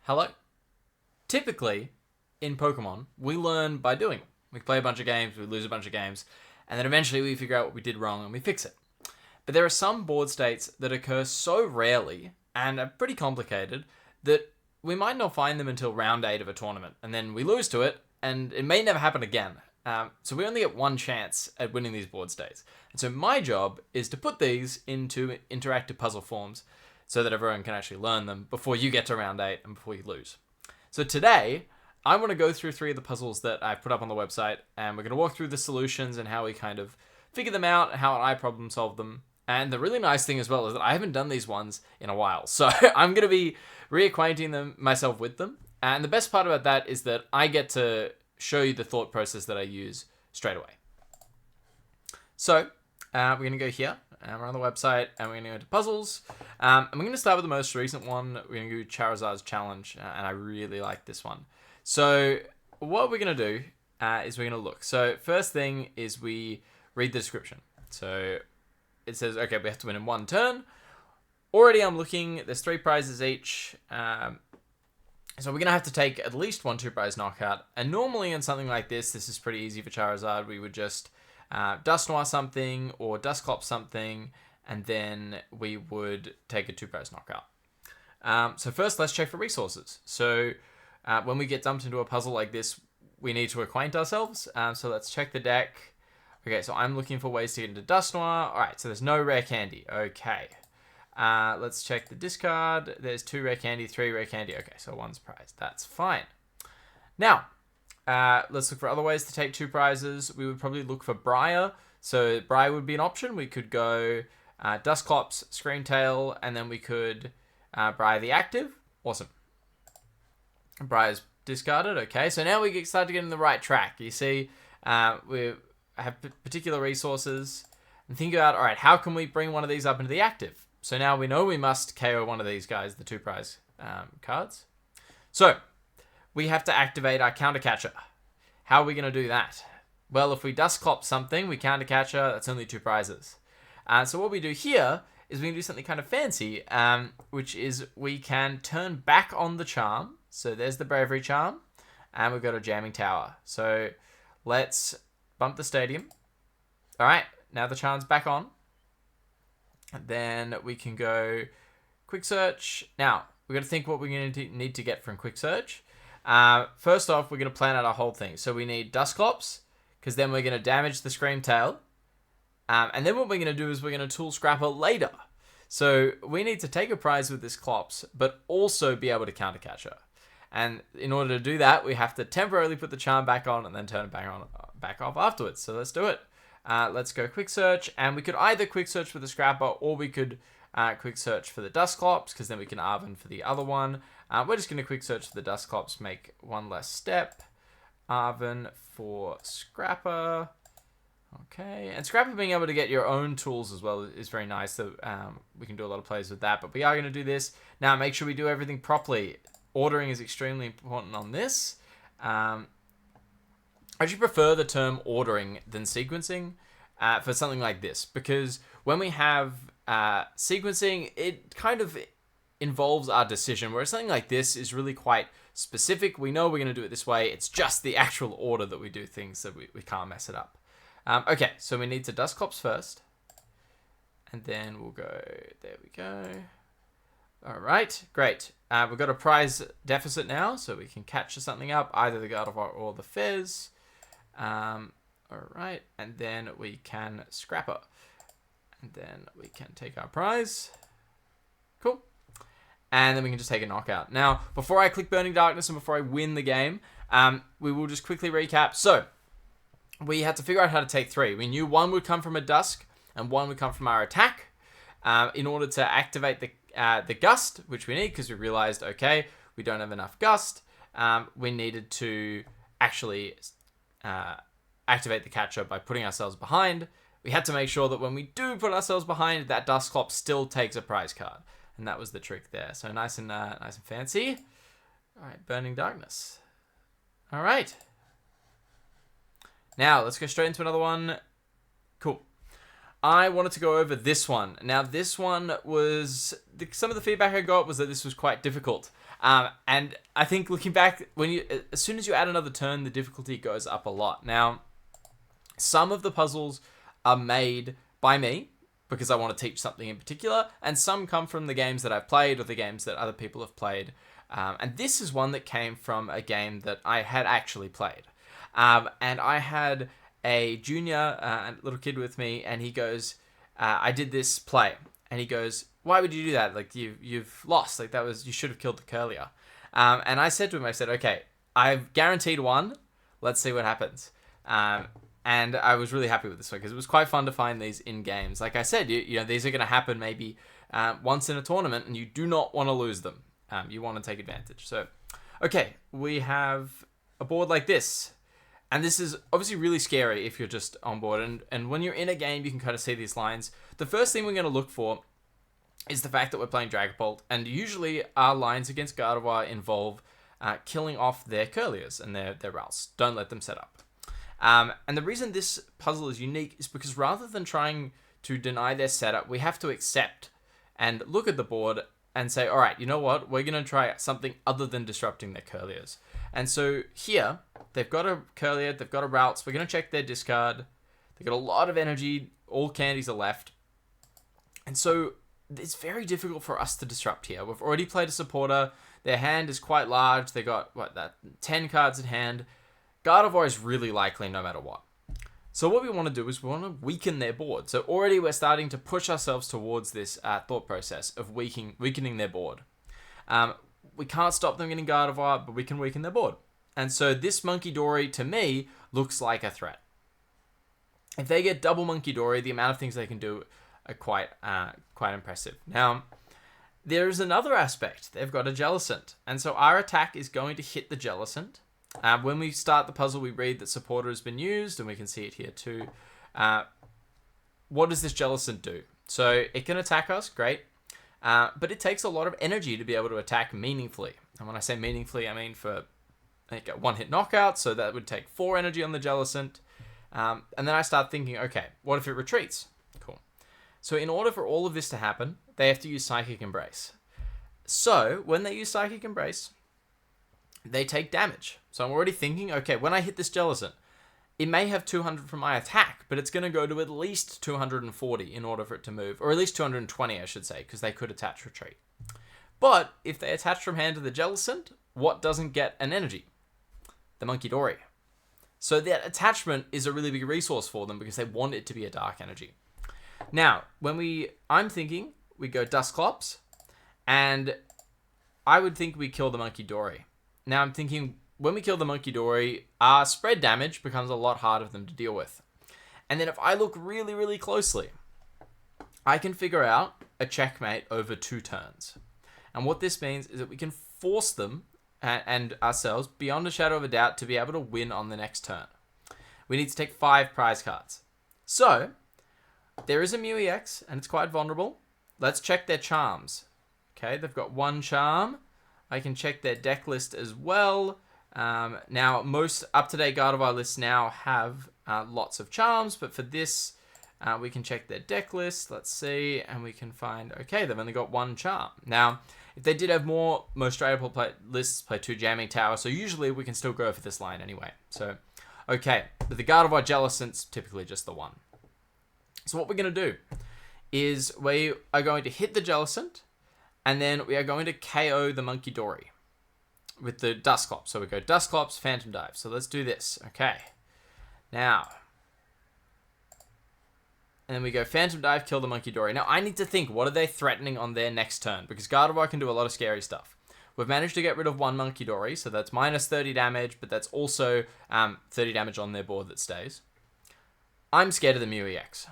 Hello. Typically, in Pokemon, we learn by doing. We play a bunch of games, we lose a bunch of games, and then eventually we figure out what we did wrong and we fix it. But there are some board states that occur so rarely and are pretty complicated that we might not find them until round 8 of a tournament, and then we lose to it, and it may never happen again. So we only get one chance at winning these board states. And so my job is to put these into interactive puzzle forms so that everyone can actually learn them before you get to round 8 and before you lose. So today, I want to go through 3 of the puzzles that I've put up on the website, and we're going to walk through the solutions and how we kind of figure them out, how I problem solve them. And the really nice thing as well is that I haven't done these ones in a while. So I'm going to be reacquainting myself with them. And the best part about that is that I get to show you the thought process that I use straight away. So we're going to go here. We're on the website and we're going to go into puzzles. And we're going to start with the most recent one. We're going to do Charizard's challenge. And I really like this one. So what we're going to do is we're going to look. So first thing is we read the description. So it says, okay, we have to win in 1 turn. Already I'm looking, there's 3 prizes each. So we're going to have to take at least 1 2-prize knockout. And normally in something like this is pretty easy for Charizard. We would just Dust Noir something or Dusclops something, and then we would take a 2-prize knockout. So first, let's check for resources. So when we get dumped into a puzzle like this, we need to acquaint ourselves. So let's check the deck. Okay, so I'm looking for ways to get into Dust Noir. All right, so there's no rare candy. Okay. Let's check the discard. There's 2 rare candy, 3 rare candy. Okay, so 1's prize. That's fine. Now, let's look for other ways to take 2 prizes. We would probably look for Briar. So Briar would be an option. We could go Dusclops, Screamtail, and then we could Briar the active. Awesome. Briar's discarded. Okay, so now we start to get in the right track. You see, we have particular resources. And think about, all right, how can we bring one of these up into the active? So now we know we must KO one of these guys, the 2-prize cards. So we have to activate our counter catcher. How are we going to do that? Well, if we Dusclops something, we counter catcher, that's only 2 prizes. So what we do here is we can do something kind of fancy, which is we can turn back on the charm. So there's the Bravery charm, and we've got a Jamming Tower. So let's bump the stadium. All right, now the charm's back on. And then we can go Quick Search. Now, we're going to think what we're going to need to get from Quick Search. First off, we're going to plan out our whole thing. So we need Dusclops, because then we're going to damage the Screamtail. And then what we're going to do is we're going to Tool Scrapper later. So we need to take a prize with this Clops, but also be able to counter catcher. And in order to do that, we have to temporarily put the charm back on and then turn it back off afterwards. So let's do it. Let's go Quick Search, and we could either Quick Search for the Scrapper, or we could Quick Search for the Dusclops, because then we can Arven for the other one. We're just going to Quick Search for the Dusclops, make 1 less step. Arven for Scrapper. Okay, and Scrapper being able to get your own tools as well is very nice. So we can do a lot of plays with that, but we are going to do this. Now, make sure we do everything properly. Ordering is extremely important on this. I actually prefer the term ordering than sequencing for something like this, because when we have sequencing, it kind of involves our decision, whereas something like this is really quite specific. We know we're going to do it this way. It's just the actual order that we do things, so we can't mess it up. Okay, so we need to Dusclops first, and then we'll go, there we go. All right, great. We've got a prize deficit now, so we can catch something up, either the Gardevoir or the Fez. All right, and then we can Scrapper. And then we can take our prize. Cool. And then we can just take a knockout. Now, before I click Burning Darkness and before I win the game, we will just quickly recap. So, we had to figure out how to take 3. We knew 1 would come from a Dusk, and 1 would come from our attack. In order to activate the Gust, which we need, because we realized, okay, we don't have enough Gust. We needed to actually activate the catcher by putting ourselves behind. We had to make sure that when we do put ourselves behind, that Dusclops still takes a prize card. And that was the trick there. So nice and fancy. All right, Burning Darkness. All right. Now, let's go straight into another one. Cool. I wanted to go over this one. Now, this one was... some of the feedback I got was that this was quite difficult. And I think looking back, as soon as you add another turn, the difficulty goes up a lot. Now, some of the puzzles are made by me, because I want to teach something in particular, and some come from the games that I've played or the games that other people have played. And this is one that came from a game that I had actually played. And I had a junior little kid with me, and he goes, I did this play, and he goes, why would you do that? Like, you've lost. Like, you should have killed the curlier. And I said to him, I said, okay, I've guaranteed one. Let's see what happens. And I was really happy with this one because it was quite fun to find these in games. Like I said, you know, these are going to happen maybe once in a tournament, and you do not want to lose them. You want to take advantage. So, okay, we have a board like this. And this is obviously really scary if you're just on board. And when you're in a game, you can kind of see these lines. The first thing we're going to look for is the fact that we're playing Dragapult. And usually our lines against Gardevoir involve killing off their curliers and their Ralts. Don't let them set up. And the reason this puzzle is unique is because rather than trying to deny their setup, we have to accept and look at the board and say, all right, you know what? We're going to try something other than disrupting their curliers. And so here, they've got a curlier, they've got a Ralts. We're going to check their discard. They've got a lot of energy. All candies are left. And so it's very difficult for us to disrupt here. We've already played a supporter. Their hand is quite large. They got, 10 cards in hand. Gardevoir is really likely no matter what. So what we want to do is we want to weaken their board. So already we're starting to push ourselves towards this thought process of weakening their board. We can't stop them getting Gardevoir, but we can weaken their board. And so this Monkey Dory, to me, looks like a threat. If they get double Monkey Dory, the amount of things they can do are quite impressive. Now, there's another aspect. They've got a Jellicent. And so our attack is going to hit the Jellicent. When we start the puzzle, we read that supporter has been used, and we can see it here too. What does this Jellicent do? So it can attack us, great. But it takes a lot of energy to be able to attack meaningfully. And when I say meaningfully, I mean for like a one-hit knockout, so that would take 4 energy on the Jellicent. And then I start thinking, okay, what if it retreats? Cool. So in order for all of this to happen, they have to use Psychic Embrace. So when they use Psychic Embrace, they take damage. So I'm already thinking, okay, when I hit this Jellicent, it may have 200 from my attack, but it's going to go to at least 240 in order for it to move. Or at least 220, I should say, because they could attach retreat. But if they attach from hand to the Jellicent, what doesn't get an energy? The Monkey Dory. So that attachment is a really big resource for them because they want it to be a dark energy. Now, I'm thinking we go Dusclops, and I would think we kill the Monkey Dory. Now I'm thinking, when we kill the Monkey Dory, our spread damage becomes a lot harder for them to deal with. And then if I look really, really closely, I can figure out a checkmate over 2 turns. And what this means is that we can force them and ourselves, beyond a shadow of a doubt, to be able to win on the next turn. We need to take 5 prize cards. So, there is a Mew EX, and it's quite vulnerable. Let's check their charms. Okay, they've got 1 charm. I can check their deck list as well. Now, most up-to-date Gardevoir lists now have lots of charms, but for this, we can check their deck list. Let's see, and we can find, okay, they've only got 1 charm. Now, if they did have more, most tradable lists play 2 Jamming Tower, so usually we can still go for this line anyway. So, okay, but the Gardevoir Jellicent's typically just the 1. So what we're going to do is we are going to hit the Jellicent, and then we are going to KO the Monkey Dory with the Dusclops. So we go Dusclops, Phantom Dive. So let's do this. Okay. Now. And then we go Phantom Dive, kill the Monkey Dory. Now I need to think, what are they threatening on their next turn? Because Gardevoir can do a lot of scary stuff. We've managed to get rid of 1 Monkey Dory, so that's minus 30 damage, but that's also 30 damage on their board that stays. I'm scared of the Mew EX.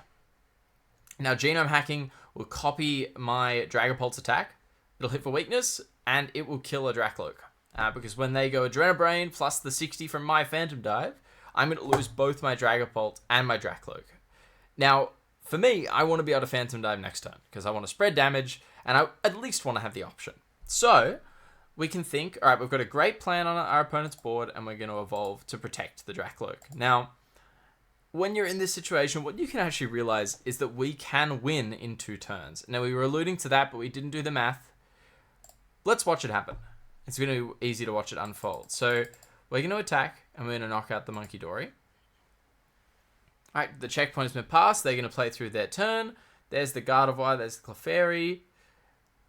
Now Genome Hacking will copy my Dragapult's attack. It'll hit for weakness, and it will kill a Dracloak. Because when they go Adrenabrain plus the 60 from my Phantom Dive, I'm going to lose both my Dragapult and my Dracloak. Now, for me, I want to be able to Phantom Dive next turn, because I want to spread damage, and I at least want to have the option. So, we can think, alright, we've got a great plan on our opponent's board, and we're going to evolve to protect the Dracloak. Now, when you're in this situation, what you can actually realize is that we can win in 2 turns. Now, we were alluding to that, but we didn't do the math. Let's watch it happen. It's going to be easy to watch it unfold. So we're going to attack, and we're going to knock out the Monkey Dory. All right, the checkpoint has been passed. They're going to play through their turn. There's the Gardevoir. There's the Clefairy.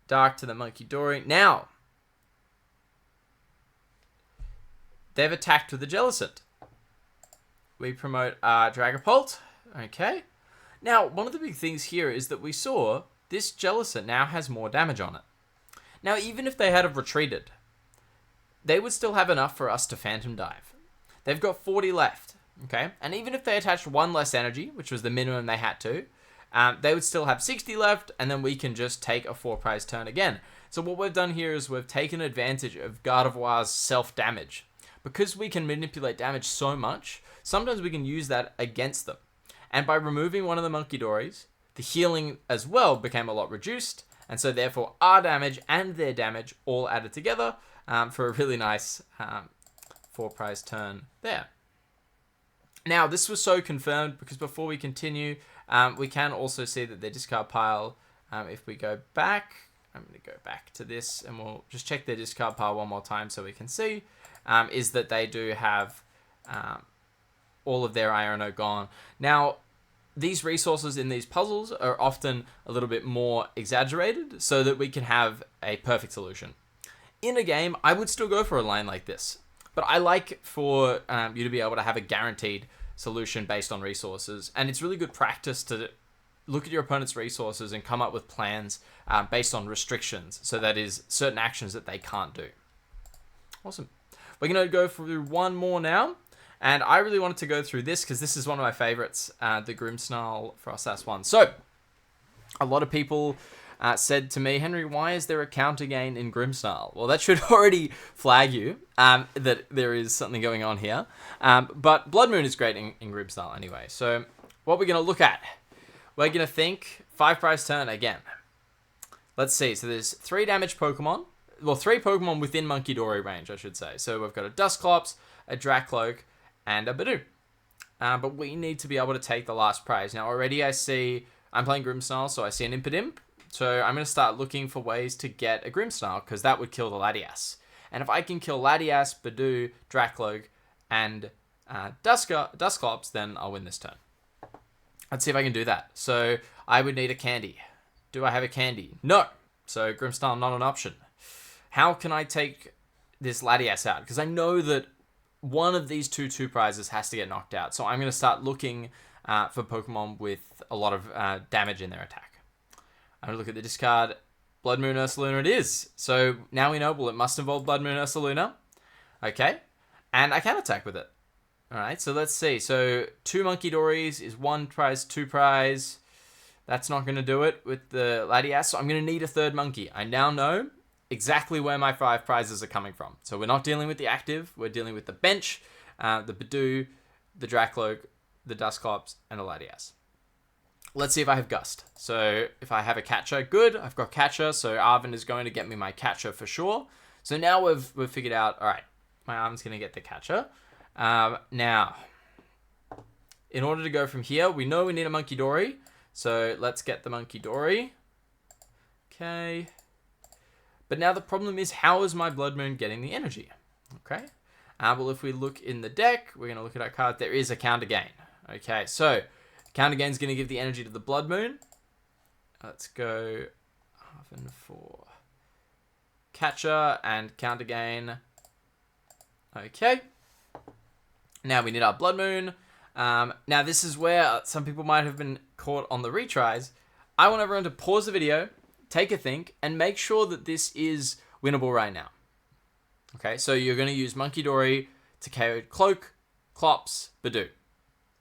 Dark to the Monkey Dory. Now, they've attacked with the Jellicent. We promote Dragapult. Okay. Now, one of the big things here is that we saw this Jellicent now has more damage on it. Now, even if they had have retreated, they would still have enough for us to Phantom Dive. They've got 40 left. Okay. And even if they attached 1 less energy, which was the minimum they had to, they would still have 60 left, and then we can just take a 4-prize turn again. So what we've done here is we've taken advantage of Gardevoir's self-damage. Because we can manipulate damage so much, sometimes we can use that against them. And by removing one of the Monkey Dories, the healing as well became a lot reduced, and so therefore our damage and their damage all added together for a really nice 4-prize turn there. Now, this was so confirmed because before we continue, we can also see that their discard pile, if we go back, I'm going to go back to this and we'll just check their discard pile one more time so we can see, is that they do have all of their Iono gone. Now, these resources in these puzzles are often a little bit more exaggerated so that we can have a perfect solution. In a game, I would still go for a line like this, but I like for you to be able to have a guaranteed solution based on resources, and it's really good practice to look at your opponent's resources and come up with plans based on restrictions, so that is certain actions that they can't do. Awesome. We're going to go through one more now, and I really wanted to go through this because this is one of my favorites, the Grimmsnarl froslass one. So, a lot of people said to me, Henry, why is there a counter gain in Grimmsnarl? Well, that should already flag you that there is something going on here. But Blood Moon is great in Grimmsnarl anyway. So what we're going to look at, we're going to think 5-prize turn again. Let's see. So there's 3 damage Pokemon. Well, 3 Pokemon within Monkey Dory range, I should say. So we've got a Dusclops, a Dracloak, and a Badoo. But we need to be able to take the last prize. Now, already I see, I'm playing Grimmsnarl, so I see an Impidimp. So I'm going to start looking for ways to get a Grimmsnarl, because that would kill the Latias. And if I can kill Latias, Badoo, Dracloak, and Dusclops, then I'll win this turn. Let's see if I can do that. So I would need a candy. Do I have a candy? No. So Grimmsnarl, not an option. How can I take this Latias out? Because I know that one of these 2 prizes has to get knocked out. So I'm going to start looking for Pokemon with a lot of damage in their attack. I'm going to look at the discard. Blood Moon Ursaluna it is. So now we know, well, it must involve Blood Moon Ursaluna. Okay. And I can attack with it. Alright, so let's see. So 2 Monkey Dories is 1 prize, 2 prize. That's not going to do it with the Latias. So I'm going to need a 3rd monkey. I now know exactly where my 5 prizes are coming from. So we're not dealing with the active. We're dealing with the bench, the Badoo, the Dracloak, the Dusclops, and the Latias. Let's see if I have Gust. So if I have a catcher, good. I've got catcher, so Arven is going to get me my catcher for sure. So now we've figured out, all right, my Arven's going to get the catcher. Now, in order to go from here, we know we need a Monkey Dory. So let's get the Monkey Dory. Okay. But now the problem is, how is my Blood Moon getting the energy? Okay. Well, if we look in the deck, we're going to look at our card. There is a counter gain. Okay, so counter gain is going to give the energy to the Blood Moon. Let's go Arven for catcher and counter gain. Okay. Now we need our Blood Moon. Now this is where some people might have been caught on the retries. I want everyone to pause the video, take a think, and make sure that this is winnable right now. Okay, so you're going to use Monkey Dory to KO Cloak, Clops, Badoo.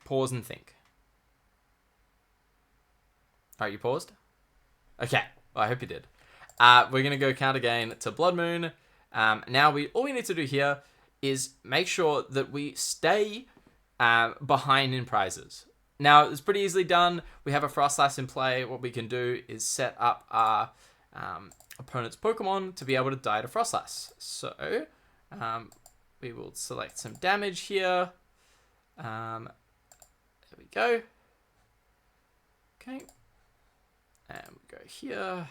Pause and think. Alright, you paused? Okay, well, I hope you did. We're going to go counter gain to Blood Moon. Now, all we need to do here is make sure that we stay behind in prizes. Now, it's pretty easily done. We have a Froslass in play. What we can do is set up our opponent's Pokemon to be able to die to Froslass. So, we will select some damage here. There we go. Okay. And we go here.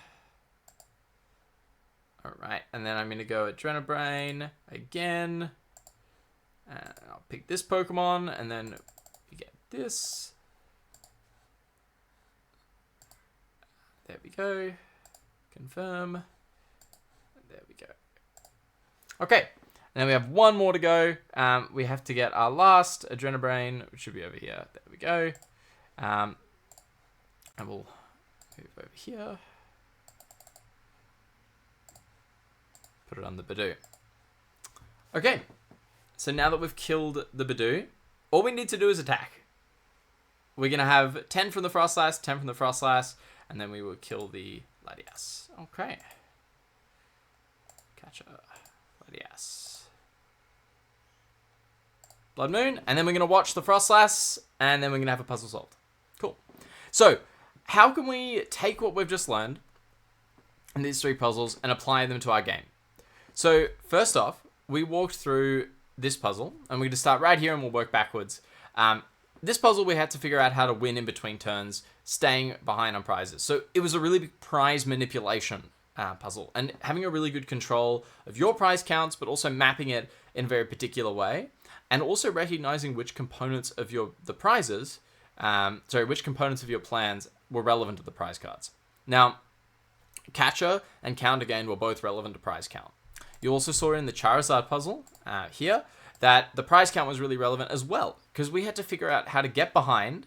Alright, and then I'm going to go Adrenabrain again. And I'll pick this Pokemon, and then we get this. There we go. Confirm. There we go. Okay, and then we have one more to go. We have to get our last Adrenabrain, which should be over here. There we go. And we'll move over here. Put it on the Bidoof. Okay, so now that we've killed the Bidoof, all we need to do is attack. We're going to have 10 from the Froslass, 10 from the Froslass, and then we will kill the Latias. Okay. Catcher. Latias. Blood Moon, and then we're going to watch the Froslass, and then we're going to have a puzzle solved. Cool. So, how can we take what we've just learned in these 3 puzzles and apply them to our game? So, first off, we walked through this puzzle, and we're going to start right here, and we'll work backwards. This puzzle, we had to figure out how to win in between turns, staying behind on prizes. So, it was a really big prize manipulation puzzle, and having a really good control of your prize counts, but also mapping it in a very particular way, and also recognizing which components of the prizes, which components of your plans were relevant to the prize cards. Now, Catcher and Counter Gain were both relevant to prize count. You also saw in the Charizard puzzle here that the prize count was really relevant as well, because we had to figure out how to get behind,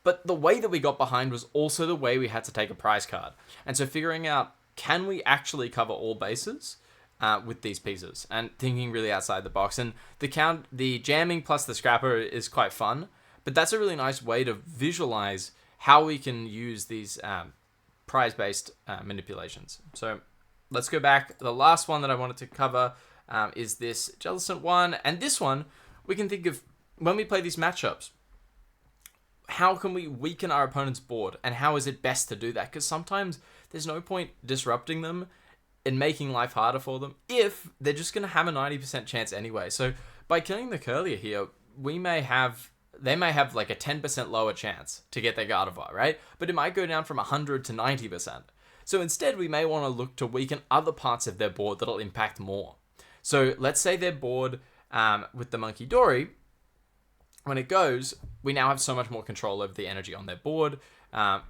but the way that we got behind was also the way we had to take a prize card. And so figuring out, can we actually cover all bases with these pieces, and thinking really outside the box. And the jamming plus the scrapper is quite fun, but that's a really nice way to visualize how we can use these prize-based manipulations. So let's go back. The last one that I wanted to cover is this Jellicent one. And this one, we can think of, when we play these matchups, how can we weaken our opponent's board? And how is it best to do that? Because sometimes there's no point disrupting them and making life harder for them if they're just going to have a 90% chance anyway. So by killing the Curlier here, they may have like a 10% lower chance to get their Gardevoir, right? But it might go down from 100 to 90%. So instead, we may want to look to weaken other parts of their board that'll impact more. So let's say they're bored with the Monkey Dory. When it goes, we now have so much more control over the energy on their board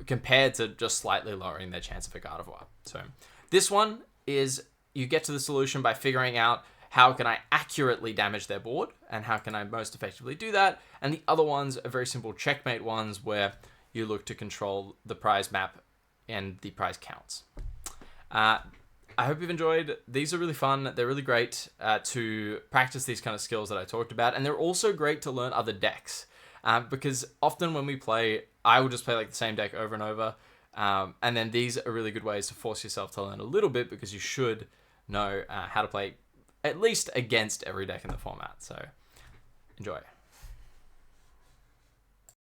compared to just slightly lowering their chance of a Gardevoir. So this one is, you get to the solution by figuring out how can I accurately damage their board and how can I most effectively do that. And the other ones are very simple checkmate ones where you look to control the prize map and the prize counts. I hope you've enjoyed. These are really fun. They're really great to practice these kind of skills that I talked about. And they're also great to learn other decks. Because often when we play, I will just play like the same deck over and over. And then these are really good ways to force yourself to learn a little bit, because you should know how to play at least against every deck in the format. So enjoy.